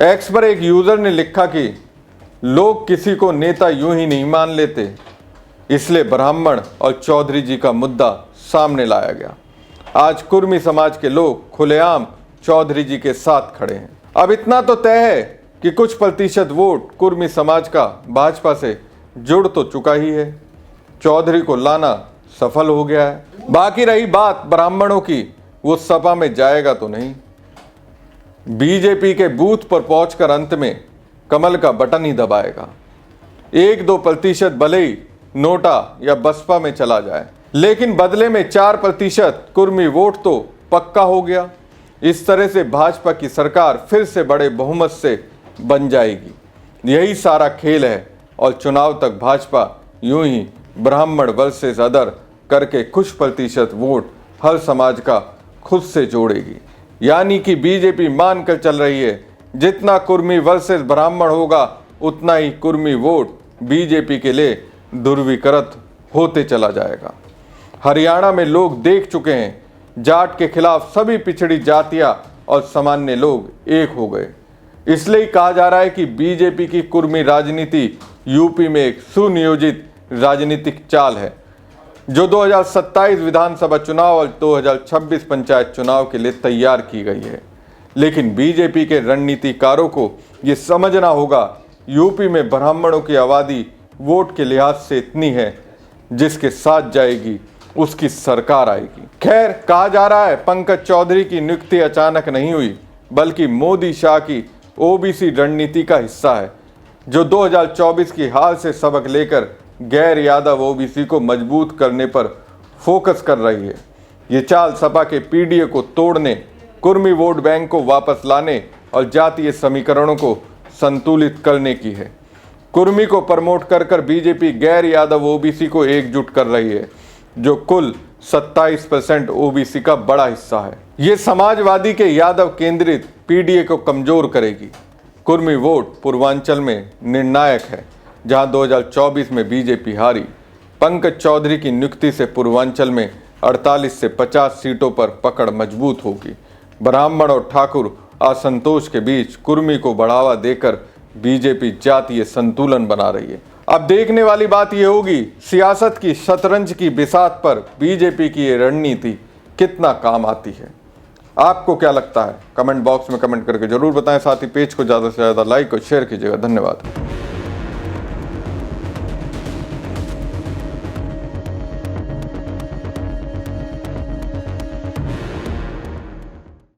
X पर एक user ने लिखा कि लोग किसी को नेता यूं ही नहीं मान लेते, इसलिए ब्राह्मण और चौधरी जी का मुद्दा सामने लाया गया। आज कुर्मी समाज के लोग खुलेआम चौधरी जी के साथ खड़े हैं। अब इतना तो तय है कि कुछ प्रतिशत वोट कुर्मी समाज का भाजपा से जुड़ तो चुका ही है। चौधरी को लाना सफल हो गया है। बाकी रही बात ब्राह्मणों की, वो सपा में जाएगा तो नहीं। बीजेपी के बूथ पर पहुंचकर अंत में कमल का बटन ही दबाएगा। 1-2% भले ही नोटा या बसपा में चला जाए, लेकिन बदले में 4% कुर्मी वोट तो पक्का हो गया। इस तरह से भाजपा की सरकार फिर से बड़े बहुमत से बन जाएगी। यही सारा खेल है और चुनाव तक भाजपा यूं ही ब्राह्मण वर्सेस अदर करके कुछ प्रतिशत वोट हर समाज का खुद से जोड़ेगी। यानी कि बीजेपी मानकर चल रही है जितना कुर्मी वर्सेस ब्राह्मण होगा उतना ही कुर्मी वोट बीजेपी के लिए ध्रुवीकृत होते चला जाएगा। हरियाणा में लोग देख चुके हैं, जाट के खिलाफ सभी पिछड़ी जातियां और सामान्य लोग एक हो गए। इसलिए कहा जा रहा है कि बीजेपी की कुर्मी राजनीति यूपी में एक सुनियोजित राजनीतिक चाल है जो 2027 विधानसभा चुनाव और 2026 पंचायत चुनाव के लिए तैयार की गई है। लेकिन बीजेपी के रणनीतिकारों को ये समझना होगा, यूपी में ब्राह्मणों की आबादी वोट के लिहाज से इतनी है जिसके साथ जाएगी उसकी सरकार आएगी। खैर, कहा जा रहा है पंकज चौधरी की नियुक्ति अचानक नहीं हुई, बल्कि मोदी शाह की ओबीसी रणनीति का हिस्सा है जो 2024 की हार से सबक लेकर गैर यादव ओबीसी को मजबूत करने पर फोकस कर रही है। ये चाल सपा के पीडीए को तोड़ने, कुर्मी वोट बैंक को वापस लाने और जातीय समीकरणों को संतुलित करने की है। कुर्मी को प्रमोट कर बीजेपी गैर यादव ओबीसी को एकजुट कर रही है जो कुल 27% ओबीसी का बड़ा हिस्सा है। ये समाजवादी के यादव केंद्रित पीडीए को कमजोर करेगी। कुर्मी वोट पूर्वांचल में निर्णायक है जहां 2024 में बीजेपी हारी। पंकज चौधरी की नियुक्ति से पूर्वांचल में 48 से 50 सीटों पर पकड़ मजबूत होगी। ब्राह्मण और ठाकुर असंतोष के बीच कुर्मी को बढ़ावा देकर बीजेपी जातीय संतुलन बना रही है। अब देखने वाली बात यह होगी सियासत की शतरंज की बिसात पर बीजेपी की ये रणनीति कितना काम आती है। आपको क्या लगता है? कमेंट बॉक्स में कमेंट करके जरूर बताएं। साथ ही पेज को ज़्यादा से ज़्यादा लाइक और शेयर कीजिएगा। धन्यवाद।